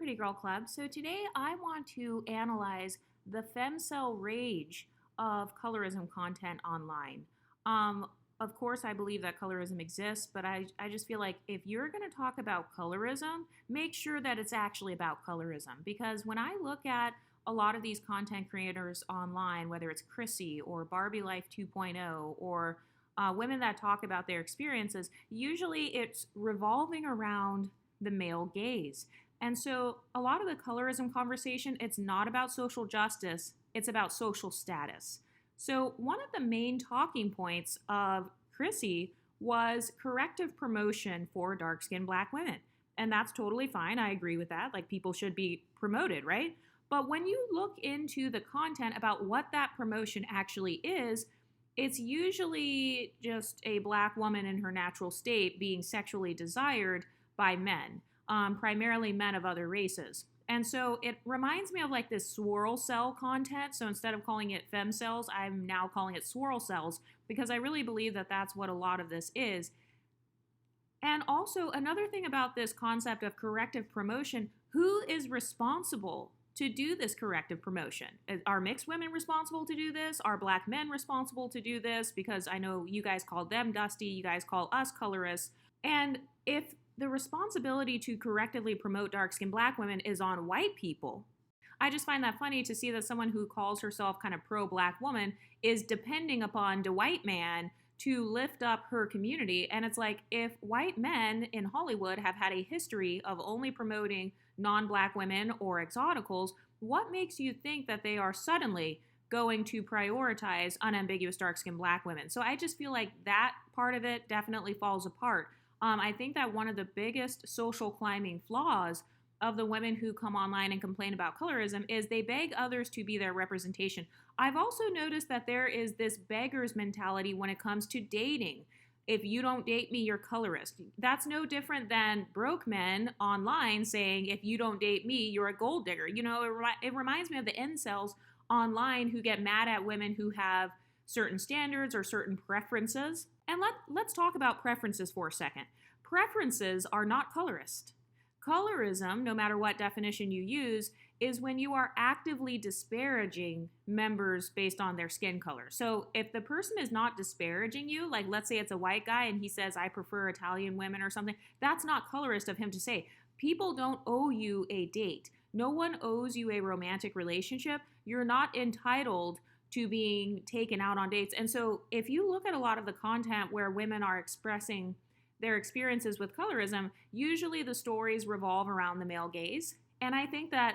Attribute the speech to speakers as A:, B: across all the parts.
A: Pretty Girl Club. So today I want to analyze the femcel rage of colorism content online. Of course, I believe that colorism exists, but I just feel like if you're going to talk about colorism, make sure that it's actually about colorism. Because when I look at a lot of these content creators online, whether it's Chrissy or Barbie Life 2.0 or women that talk about their experiences, usually it's revolving around the male gaze. And so a lot of the colorism conversation, it's not about social justice, it's about social status. So one of the main talking points of Chrissy was corrective promotion for dark-skinned Black women. And that's totally fine. I agree with that. Like, people should be promoted, right? But when you look into the content about what that promotion actually is, it's usually just a Black woman in her natural state being sexually desired by men. Primarily men of other races. And so it reminds me of like this swirl cell content. So instead of calling it femcells, I'm now calling it swirl cells because I really believe that that's what a lot of this is. And also another thing about this concept of corrective promotion, who is responsible to do this corrective promotion? Are mixed women responsible to do this? Are Black men responsible to do this? Because I know you guys call them dusty, you guys call us colorists. And if the responsibility to correctively promote dark-skinned Black women is on white people, I just find that funny to see that someone who calls herself kind of pro-Black woman is depending upon the white man to lift up her community. And it's like, if white men in Hollywood have had a history of only promoting non-Black women or exoticals, what makes you think that they are suddenly going to prioritize unambiguous dark-skinned Black women? So I just feel like that part of it definitely falls apart. I think that one of the biggest social climbing flaws of the women who come online and complain about colorism is they beg others to be their representation. I've also noticed that there is this beggar's mentality when it comes to dating. If you don't date me, you're colorist. That's no different than broke men online saying, if you don't date me, you're a gold digger. You know, it reminds me of the incels online who get mad at women who have certain standards or certain preferences. And let's talk about preferences for a second. Preferences are not colorist. Colorism, no matter what definition you use, is when you are actively disparaging members based on their skin color. So if the person is not disparaging you, like let's say it's a white guy and he says, I prefer Italian women or something, that's not colorist of him to say. People don't owe you a date. No one owes you a romantic relationship. You're not entitled to being taken out on dates. And so if you look at a lot of the content where women are expressing their experiences with colorism, usually the stories revolve around the male gaze. And I think that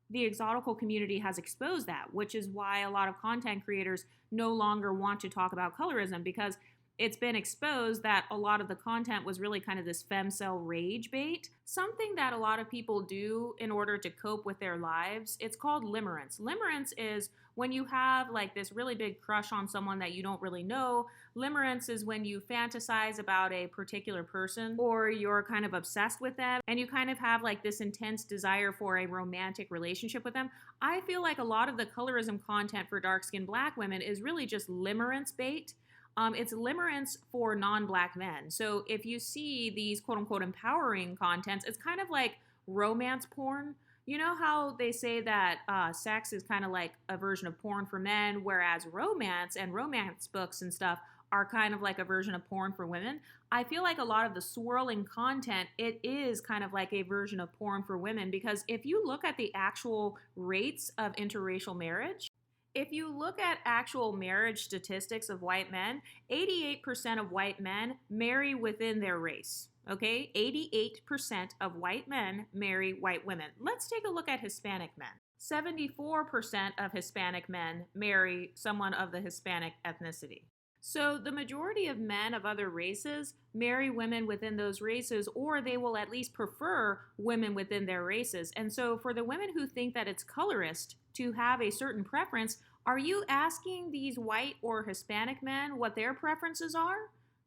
A: the exotical community has exposed that, which is why a lot of content creators no longer want to talk about colorism, because it's been exposed that a lot of the content was really kind of this femcel rage bait. Something that a lot of people do in order to cope with their lives, it's called limerance. Limerance is when you have like this really big crush on someone that you don't really know. Limerance is when you fantasize about a particular person or you're kind of obsessed with them and you kind of have like this intense desire for a romantic relationship with them. I feel like a lot of the colorism content for dark-skinned Black women is really just limerance bait. It's limerance for non-Black men. So if you see these quote-unquote empowering contents, it's kind of like romance porn. You know how they say that sex is kind of like a version of porn for men, whereas romance and romance books and stuff are kind of like a version of porn for women? I feel like a lot of the swirling content, it is kind of like a version of porn for women, because if you look at the actual rates of interracial marriage, if you look at actual marriage statistics of white men, 88% of white men marry within their race. Okay, 88% of white men marry white women. Let's take a look at Hispanic men. 74% of Hispanic men marry someone of the Hispanic ethnicity. So the majority of men of other races marry women within those races, or they will at least prefer women within their races. And so for the women who think that it's colorist to have a certain preference, are you asking these white or Hispanic men what their preferences are?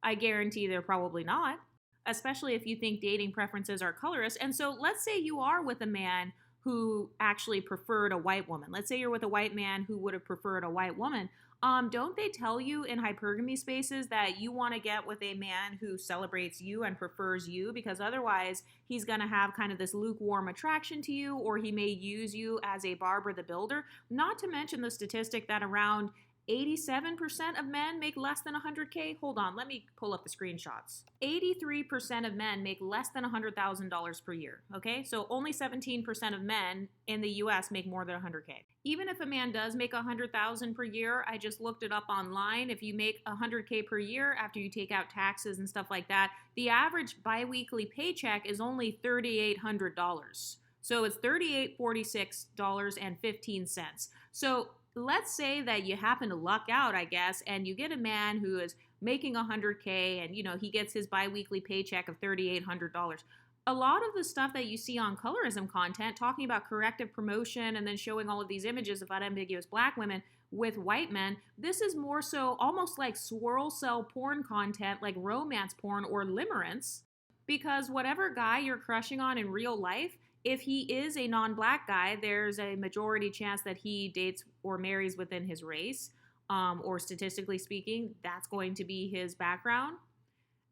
A: I guarantee they're probably not, especially if you think dating preferences are colorist. And so let's say you are with a man who actually preferred a white woman. Let's say you're with a white man who would have preferred a white woman. Don't they tell you in hypergamy spaces that you want to get with a man who celebrates you and prefers you, because otherwise he's going to have kind of this lukewarm attraction to you, or he may use you as a Barbara the Builder? Not to mention the statistic that around 87% of men make less than 100K. Hold on, let me pull up the screenshots. 83% of men make less than $100,000 per year, okay? So only 17% of men in the US make more than 100K. Even if a man does make 100,000 per year, I just looked it up online. If you make 100K per year after you take out taxes and stuff like that, the average biweekly paycheck is only $3,800. So it's $3,846.15. So let's say that you happen to luck out, I guess, and you get a man who is making 100K and, he gets his biweekly paycheck of $3,800. A lot of the stuff that you see on colorism content, talking about corrective promotion and then showing all of these images of unambiguous black women with white men, this is more so almost like swirl cell porn content, like romance porn or limerance, because whatever guy you're crushing on in real life, if he is a non-black guy, there's a majority chance that he dates or marries within his race, or statistically speaking, that's going to be his background.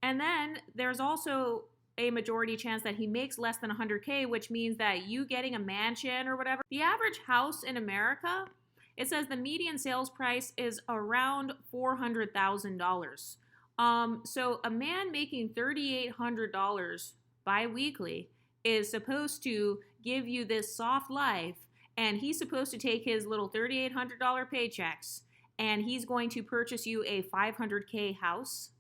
A: And then there's also a majority chance that he makes less than 100K, which means that you getting a mansion or whatever. The average house in America, it says the median sales price is around $400,000. So a man making $3,800 bi-weekly is supposed to give you this soft life, and he's supposed to take his little $3,800 paychecks, and he's going to purchase you a $500K house,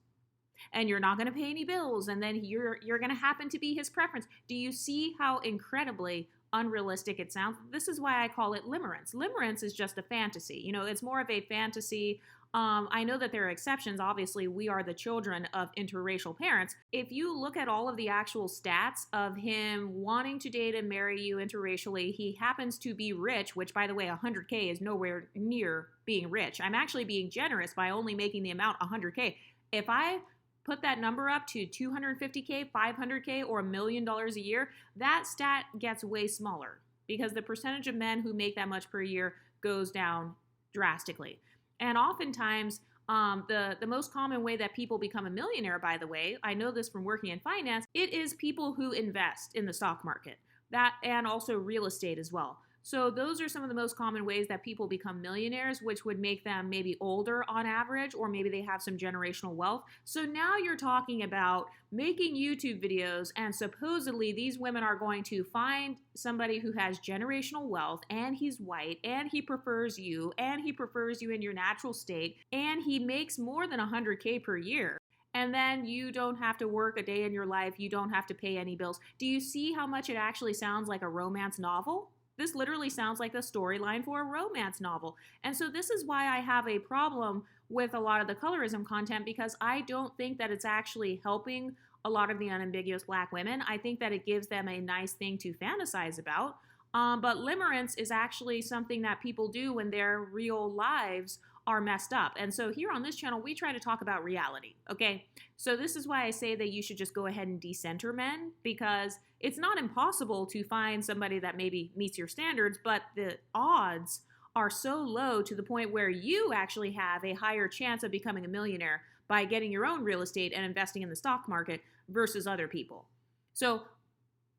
A: and you're not going to pay any bills, and then you're going to happen to be his preference. Do you see how incredibly unrealistic it sounds? This is why I call it limerance. Limerance is just a fantasy. It's more of a fantasy. I know that there are exceptions. Obviously, we are the children of interracial parents. If you look at all of the actual stats of him wanting to date and marry you interracially, he happens to be rich, which, by the way, 100K is nowhere near being rich. I'm actually being generous by only making the amount 100K. If I put that number up to 250K, 500K, or $1 million a year, that stat gets way smaller because the percentage of men who make that much per year goes down drastically. And oftentimes, the most common way that people become a millionaire, by the way, I know this from working in finance, it is people who invest in the stock market, that and also real estate as well. So those are some of the most common ways that people become millionaires, which would make them maybe older on average, or maybe they have some generational wealth. So now you're talking about making YouTube videos, and supposedly these women are going to find somebody who has generational wealth, and he's white, and he prefers you in your natural state, and he makes more than 100K per year. And then you don't have to work a day in your life. You don't have to pay any bills. Do you see how much it actually sounds like a romance novel? This literally sounds like the storyline for a romance novel. And so this is why I have a problem with a lot of the colorism content, because I don't think that it's actually helping a lot of the unambiguous black women. I think that it gives them a nice thing to fantasize about. But limerance is actually something that people do when their real lives are messed up. And so here on this channel, we try to talk about reality, okay? So this is why I say that you should just go ahead and decenter men, because it's not impossible to find somebody that maybe meets your standards, but the odds are so low to the point where you actually have a higher chance of becoming a millionaire by getting your own real estate and investing in the stock market versus other people. So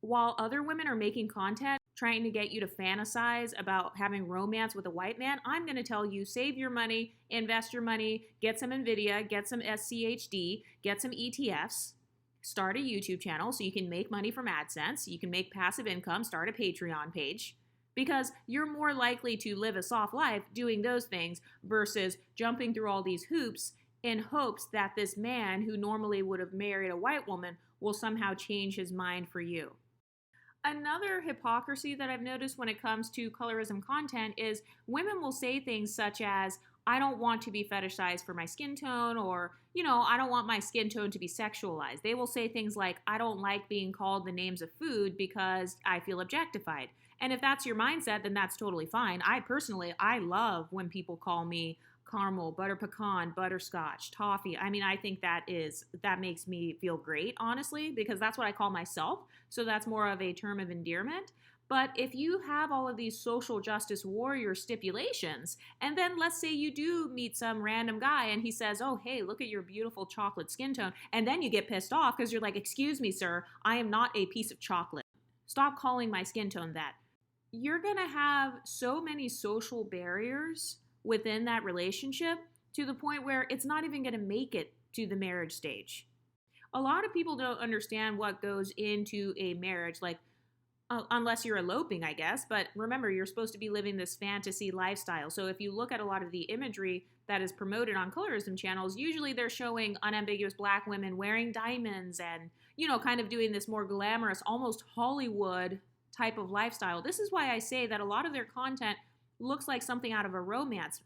A: while other women are making content trying to get you to fantasize about having romance with a white man, I'm going to tell you, save your money, invest your money, get some NVIDIA, get some SCHD, get some ETFs, start a YouTube channel so you can make money from AdSense, you can make passive income, start a Patreon page, because you're more likely to live a soft life doing those things versus jumping through all these hoops in hopes that this man who normally would have married a white woman will somehow change his mind for you. Another hypocrisy that I've noticed when it comes to colorism content is women will say things such as, I don't want to be fetishized for my skin tone, or, I don't want my skin tone to be sexualized. They will say things like, I don't like being called the names of food because I feel objectified. And if that's your mindset, then that's totally fine. I love when people call me caramel, butter pecan, butterscotch, toffee. I think that makes me feel great, honestly, because that's what I call myself. So that's more of a term of endearment. But if you have all of these social justice warrior stipulations, and then let's say you do meet some random guy and he says, oh, hey, look at your beautiful chocolate skin tone, and then you get pissed off because you're like, excuse me, sir, I am not a piece of chocolate. Stop calling my skin tone that. You're going to have so many social barriers within that relationship to the point where it's not even going to make it to the marriage stage. A lot of people don't understand what goes into a marriage, like, unless you're eloping, I guess. But remember, you're supposed to be living this fantasy lifestyle. So if you look at a lot of the imagery that is promoted on colorism channels, usually they're showing unambiguous black women wearing diamonds and, kind of doing this more glamorous, almost Hollywood type of lifestyle. This is why I say that a lot of their content looks like something out of a romance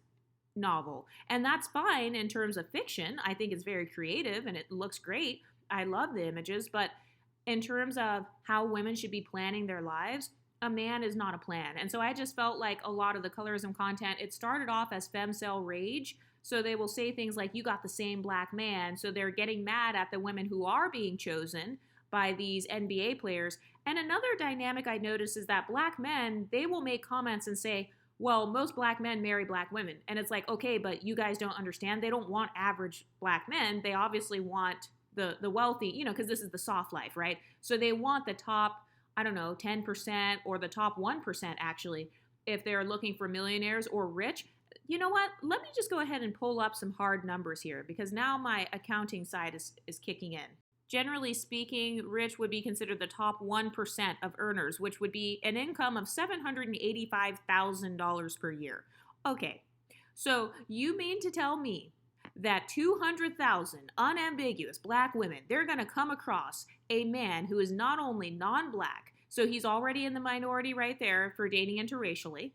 A: novel. And that's fine in terms of fiction. I think it's very creative and it looks great. I love the images, but in terms of how women should be planning their lives, a man is not a plan. And so I just felt like a lot of the colorism content, it started off as femcel rage. So they will say things like, you got the same black man. So they're getting mad at the women who are being chosen by these NBA players. And another dynamic I noticed is that black men, they will make comments and say, well, most black men marry black women. And it's like, okay, but you guys don't understand. They don't want average black men. They obviously want the wealthy, because this is the soft life, right? So they want the top, 10% or the top 1% actually, if they're looking for millionaires or rich. You know what? Let me just go ahead and pull up some hard numbers here because now my accounting side is kicking in. Generally speaking, rich would be considered the top 1% of earners, which would be an income of $785,000 per year. Okay, so you mean to tell me that 200,000 unambiguous black women, they're going to come across a man who is not only non-black, so he's already in the minority right there for dating interracially.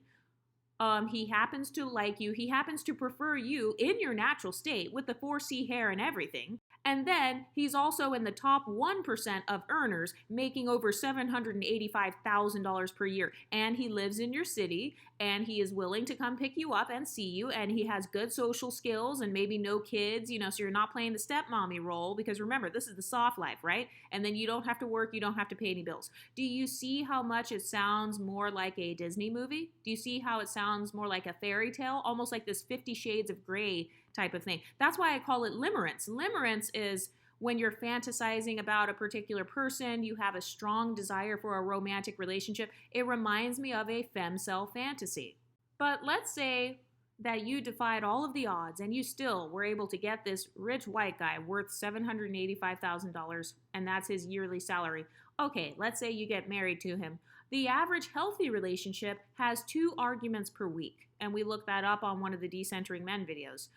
A: He happens to like you. He happens to prefer you in your natural state with the 4C hair and everything. And then he's also in the top 1% of earners making over $785,000 per year. And he lives in your city and he is willing to come pick you up and see you. And he has good social skills and maybe no kids, so you're not playing the stepmommy role because remember, this is the soft life, right? And then you don't have to work. You don't have to pay any bills. Do you see how much it sounds more like a Disney movie? Do you see how it sounds more like a fairy tale? Almost like this 50 Shades of Grey type of thing. That's why I call it limerance. Limerance is when you're fantasizing about a particular person, you have a strong desire for a romantic relationship. It reminds me of a femcel fantasy. But let's say that you defied all of the odds and you still were able to get this rich white guy worth $785,000 and that's his yearly salary. Okay, let's say you get married to him. The average healthy relationship has 2 arguments per week. And we looked that up on one of the Decentering Men videos.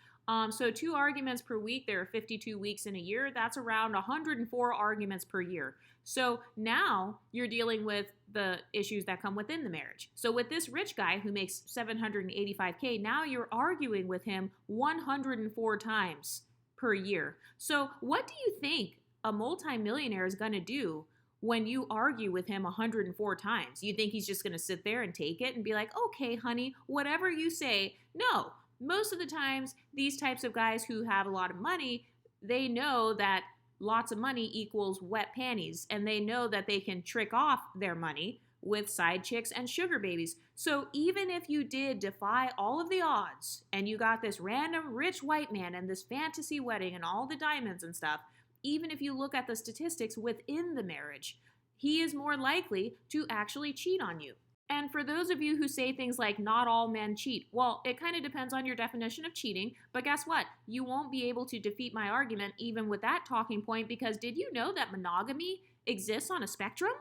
A: So 2 arguments per week, there are 52 weeks in a year. That's around 104 arguments per year. So now you're dealing with the issues that come within the marriage. So with this rich guy who makes $785K, now you're arguing with him 104 times per year. So what do you think a multimillionaire is going to do when you argue with him 104 times? You think he's just going to sit there and take it and be like, okay, honey, whatever you say? No. Most of the times, these types of guys who have a lot of money, they know that lots of money equals wet panties, and they know that they can trick off their money with side chicks and sugar babies. So even if you did defy all of the odds, and you got this random rich white man and this fantasy wedding and all the diamonds and stuff, even if you look at the statistics within the marriage, he is more likely to actually cheat on you. And for those of you who say things like not all men cheat, well, it kind of depends on your definition of cheating, but guess what? You won't be able to defeat my argument even with that talking point because did you know that monogamy exists on a spectrum?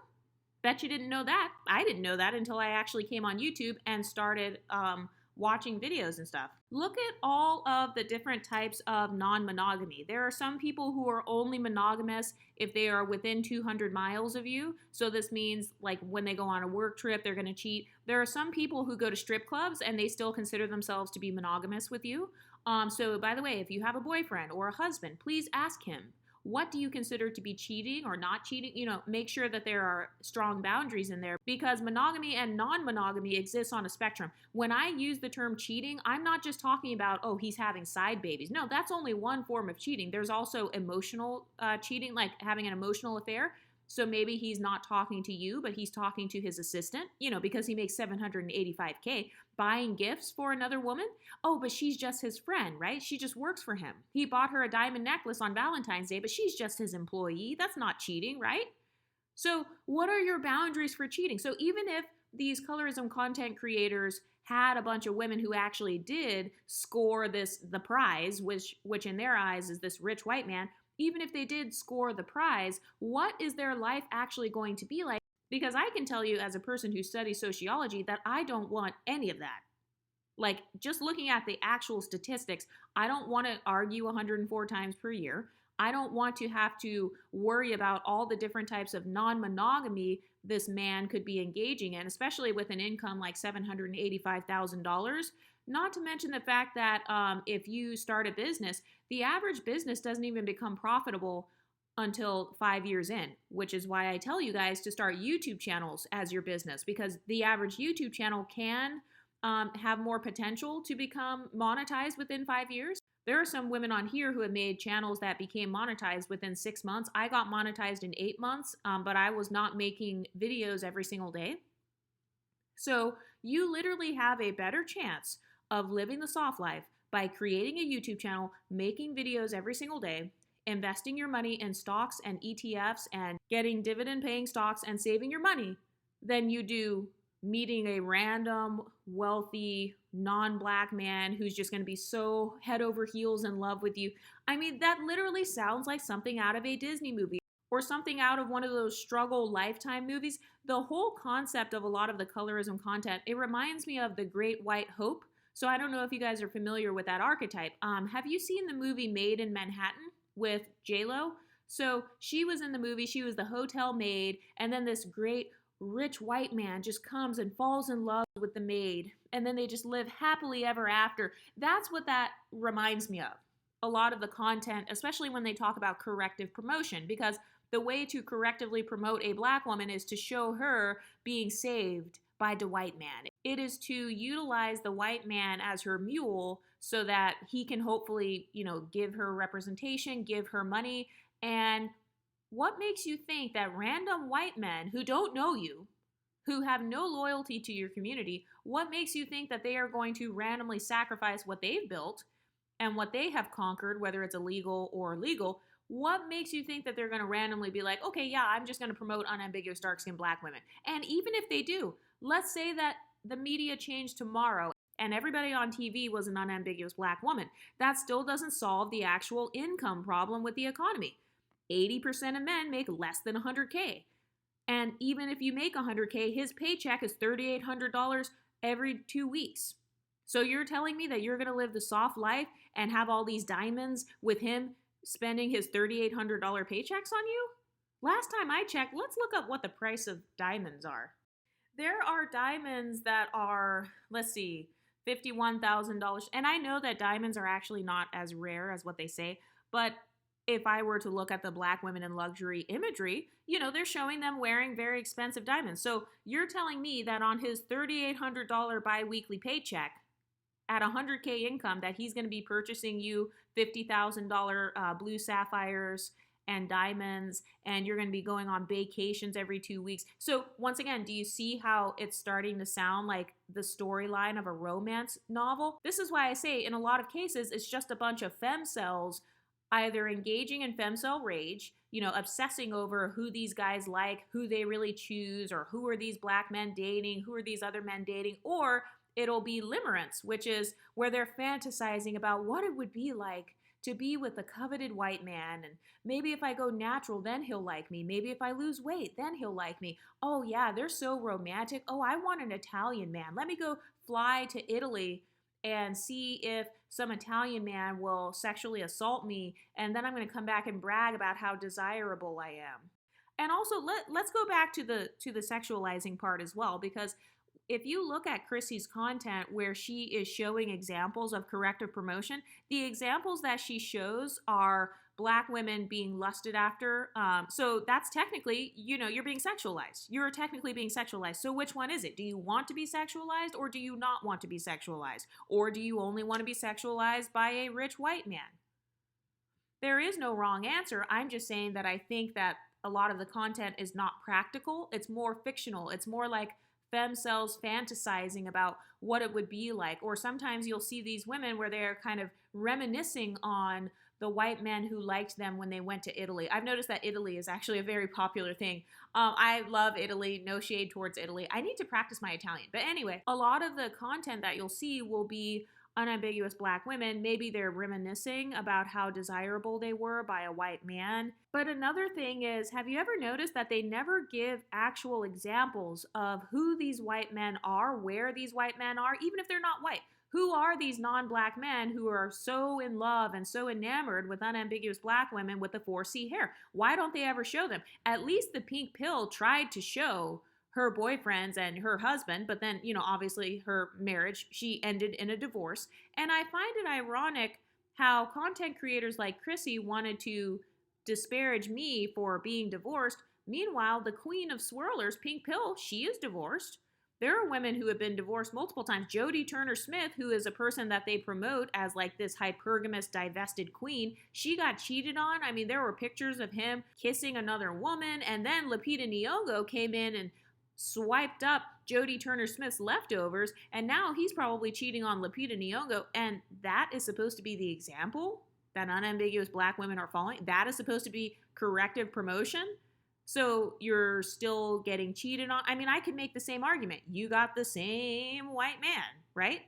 A: Bet you didn't know that. I didn't know that until I actually came on YouTube and started watching videos and stuff. Look at all of the different types of non-monogamy. There are some people who are only monogamous if they are within 200 miles of you. So this means like when they go on a work trip, they're going to cheat. There are some people who go to strip clubs and they still consider themselves to be monogamous with you. So by the way, if you have a boyfriend or a husband, please ask him, what do you consider to be cheating or not cheating? Make sure that there are strong boundaries in there because monogamy and non-monogamy exists on a spectrum. When I use the term cheating, I'm not just talking about, oh, he's having side babies. No, that's only one form of cheating. There's also emotional cheating, like having an emotional affair. So maybe he's not talking to you, but he's talking to his assistant, because he makes $785K buying gifts for another woman. Oh, but she's just his friend, right? She just works for him. He bought her a diamond necklace on Valentine's Day, but she's just his employee. That's not cheating, right? So what are your boundaries for cheating? So even if these colorism content creators had a bunch of women who actually did score the prize, which in their eyes is this rich white man, even if they did score the prize, what is their life actually going to be like? Because I can tell you as a person who studies sociology that I don't want any of that. Like, just looking at the actual statistics, I don't want to argue 104 times per year. I don't want to have to worry about all the different types of non-monogamy this man could be engaging in, especially with an income like $785,000. Not to mention the fact that if you start a business, the average business doesn't even become profitable until 5 years in, which is why I tell you guys to start YouTube channels as your business, because the average YouTube channel can have more potential to become monetized within 5 years. There are some women on here who have made channels that became monetized within 6 months. I got monetized in 8 months, but I was not making videos every single day. So you literally have a better chance of living the soft life by creating a YouTube channel, making videos every single day, investing your money in stocks and ETFs and getting dividend paying stocks and saving your money than you do meeting a random wealthy non-black man who's just going to be so head over heels in love with you. I mean, that literally sounds like something out of a Disney movie or something out of one of those struggle Lifetime movies. The whole concept of a lot of the colorism content, it reminds me of The Great White Hope. So I don't know if you guys are familiar with that archetype. Have you seen the movie Maid in Manhattan with J-Lo? So she was in the movie, she was the hotel maid, and then this great rich white man just comes and falls in love with the maid, and then they just live happily ever after. That's what that reminds me of. A lot of the content, especially when they talk about corrective promotion, because the way to correctively promote a black woman is to show her being saved by the white man. It is to utilize the white man as her mule so that he can hopefully, give her representation, give her money. And what makes you think that random white men who don't know you, who have no loyalty to your community, what makes you think that they are going to randomly sacrifice what they've built and what they have conquered, whether it's illegal or legal? What makes you think that they're going to randomly be like, okay, yeah, I'm just going to promote unambiguous dark-skinned black women? And even if they do, let's say that the media changed tomorrow and everybody on TV was an unambiguous black woman. That still doesn't solve the actual income problem with the economy. 80% of men make less than 100K. And even if you make 100K, his paycheck is $3,800 every 2 weeks. So you're telling me that you're going to live the soft life and have all these diamonds with him spending his $3,800 paychecks on you? Last time I checked, let's look up what the price of diamonds are. There are diamonds that are, let's see, $51,000. And I know that diamonds are actually not as rare as what they say, but if I were to look at the black women in luxury imagery, they're showing them wearing very expensive diamonds. So you're telling me that on his $3,800 biweekly paycheck, at 100K income, that he's going to be purchasing you $50,000 blue sapphires and diamonds, and you're going to be going on vacations every 2 weeks. So once again, do you see how it's starting to sound like the storyline of a romance novel? This is why I say in a lot of cases, it's just a bunch of femcels either engaging in femcel rage, obsessing over who these guys like, who they really choose, or who are these black men dating, who are these other men dating, or it'll be limerance, which is where they're fantasizing about what it would be like to be with the coveted white man, and maybe if I go natural, then he'll like me. Maybe if I lose weight, then he'll like me. Oh yeah, they're so romantic. Oh, I want an Italian man. Let me go fly to Italy and see if some Italian man will sexually assault me, and then I'm going to come back and brag about how desirable I am. And also, let's go back to the sexualizing part as well, because if you look at Chrissy's content where she is showing examples of corrective promotion, the examples that she shows are black women being lusted after. So that's technically, you're being sexualized. You're technically being sexualized. So which one is it? Do you want to be sexualized, or do you not want to be sexualized? Or do you only want to be sexualized by a rich white man? There is no wrong answer. I'm just saying that I think that a lot of the content is not practical. It's more fictional. It's more like femcells fantasizing about what it would be like. Or sometimes you'll see these women where they're kind of reminiscing on the white men who liked them when they went to Italy. I've noticed that Italy is actually a very popular thing. I love Italy, no shade towards Italy. I need to practice my Italian. But anyway, a lot of the content that you'll see will be unambiguous black women. Maybe they're reminiscing about how desirable they were by a white man. But another thing is, have you ever noticed that they never give actual examples of who these white men are, where these white men are, even if they're not white? Who are these non-black men who are so in love and so enamored with unambiguous black women with the 4C hair? Why don't they ever show them? At least the pink pill tried to show her boyfriends and her husband, but then, obviously her marriage, she ended in a divorce. And I find it ironic how content creators like Chrissy wanted to disparage me for being divorced. Meanwhile, the queen of swirlers, Pink Pill, she is divorced. There are women who have been divorced multiple times. Jodie Turner-Smith, who is a person that they promote as like this hypergamous, divested queen, she got cheated on. I mean, there were pictures of him kissing another woman, and then Lupita Nyong'o came in and swiped up Jodie Turner-Smith's leftovers, and now he's probably cheating on Lupita Nyong'o, and that is supposed to be the example that unambiguous black women are following? That is supposed to be corrective promotion? So you're still getting cheated on? I mean, I could make the same argument. You got the same white man, right?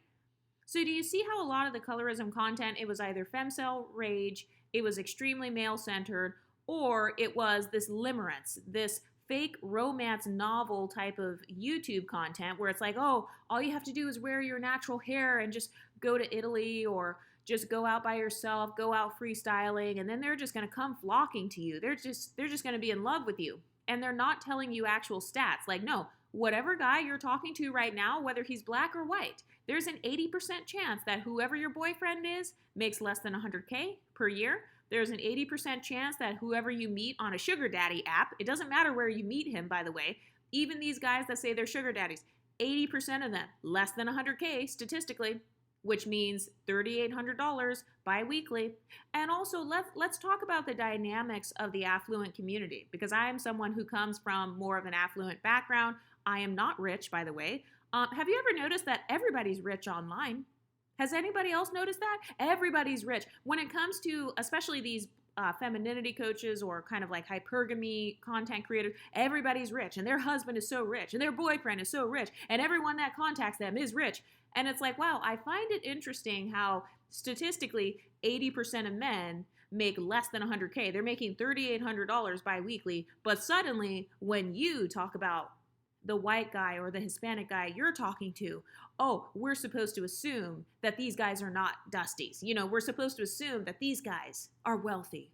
A: So do you see how a lot of the colorism content, it was either femcel rage, it was extremely male-centered, or it was this limerance, this fake romance novel type of YouTube content where it's like, oh, all you have to do is wear your natural hair and just go to Italy, or just go out by yourself, go out freestyling, and then they're just going to come flocking to you. They're just going to be in love with you. And they're not telling you actual stats. Like, no, whatever guy you're talking to right now, whether he's black or white, there's an 80% chance that whoever your boyfriend is makes less than 100K per year. There's an 80% chance that whoever you meet on a sugar daddy app, it doesn't matter where you meet him, by the way, even these guys that say they're sugar daddies, 80% of them, less than 100K statistically, which means $3,800 bi-weekly. And also, let's talk about the dynamics of the affluent community, because I am someone who comes from more of an affluent background. I am not rich, by the way. Have you ever noticed that everybody's rich online? Has anybody else noticed that? Everybody's rich. When it comes to, especially these femininity coaches or kind of like hypergamy content creators, everybody's rich, and their husband is so rich, and their boyfriend is so rich, and everyone that contacts them is rich. And it's like, wow, I find it interesting how statistically 80% of men make less than 100K. They're making $3,800 bi-weekly, but suddenly when you talk about the white guy or the Hispanic guy you're talking to, oh, we're supposed to assume that these guys are not dusties. We're supposed to assume that these guys are wealthy.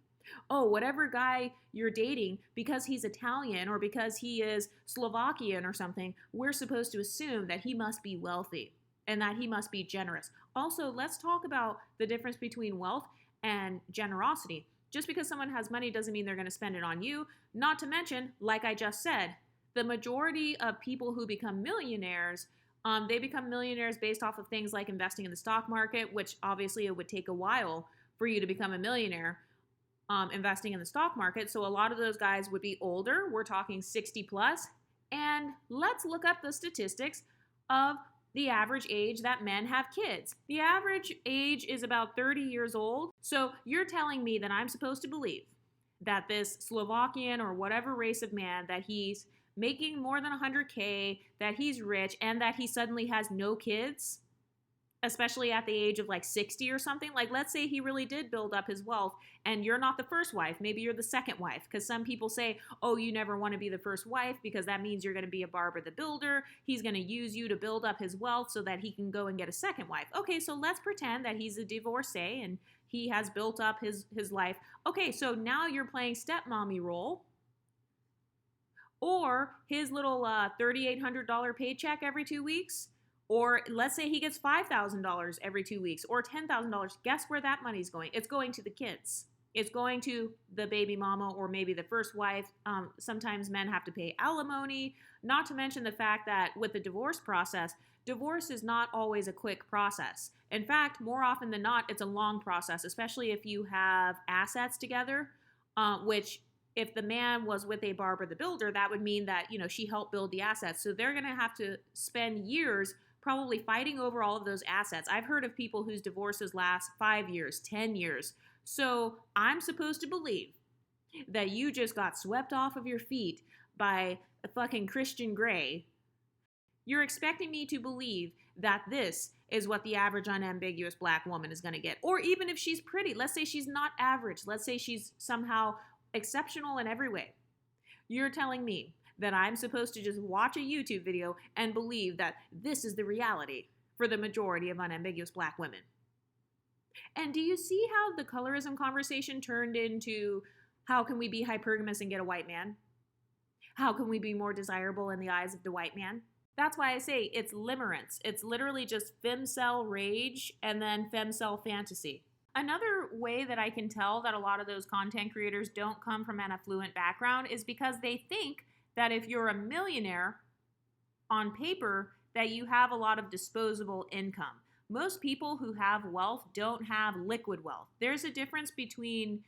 A: Oh, whatever guy you're dating, because he's Italian or because he is Slovakian or something, we're supposed to assume that he must be wealthy and that he must be generous. Also, let's talk about the difference between wealth and generosity. Just because someone has money doesn't mean they're going to spend it on you. Not to mention, like I just said, the majority of people who become millionaires, they become millionaires based off of things like investing in the stock market, which obviously it would take a while for you to become a millionaire investing in the stock market. So a lot of those guys would be older. We're talking 60 plus. And let's look up the statistics of the average age that men have kids. The average age is about 30 years old. So you're telling me that I'm supposed to believe that this Slovakian or whatever race of man, that he's making more than 100K, that he's rich, and that he suddenly has no kids, especially at the age of like 60 or something. Like, let's say he really did build up his wealth and you're not the first wife, maybe you're the second wife, because some people say, oh, you never want to be the first wife because that means you're going to be a Barbara the Builder. He's going to use you to build up his wealth so that he can go and get a second wife. Okay, so let's pretend that he's a divorcee and he has built up his life. Okay, so now you're playing stepmommy role. Or his little $3,800 paycheck every 2 weeks. Or let's say he gets $5,000 every 2 weeks or $10,000. Guess where that money's going? It's going to the kids. It's going to the baby mama or maybe the first wife. Sometimes men have to pay alimony. Not to mention the fact that with the divorce process, divorce is not always a quick process. In fact, more often than not, it's a long process, especially if you have assets together, which if the man was with a Barbara the Builder, that would mean that, she helped build the assets. So they're going to have to spend years probably fighting over all of those assets. I've heard of people whose divorces last 5 years, 10 years. So I'm supposed to believe that you just got swept off of your feet by a fucking Christian Grey. You're expecting me to believe that this is what the average unambiguous black woman is going to get. Or even if she's pretty, let's say she's not average. Let's say she's somehow exceptional in every way. You're telling me that I'm supposed to just watch a YouTube video and believe that this is the reality for the majority of unambiguous black women. And do you see how the colorism conversation turned into how can we be hypergamous and get a white man? How can we be more desirable in the eyes of the white man? That's why I say it's limerance. It's literally just femcel rage and then femcel fantasy. Another way that I can tell that a lot of those content creators don't come from an affluent background is because they think that if you're a millionaire on paper, that you have a lot of disposable income. Most people who have wealth don't have liquid wealth. There's a difference between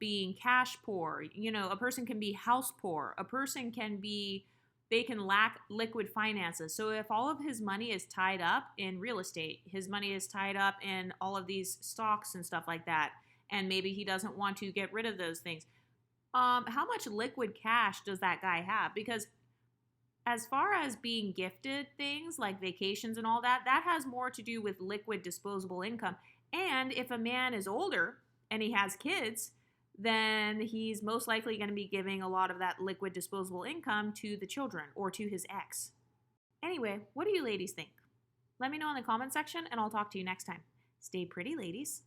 A: being cash poor. A person can be house poor. A person they can lack liquid finances. So if all of his money is tied up in real estate, his money is tied up in all of these stocks and stuff like that, and maybe he doesn't want to get rid of those things, how much liquid cash does that guy have? Because as far as being gifted things like vacations and all that, that has more to do with liquid disposable income. And if a man is older and he has kids, then he's most likely going to be giving a lot of that liquid disposable income to the children or to his ex. Anyway, what do you ladies think? Let me know in the comment section and I'll talk to you next time. Stay pretty, ladies.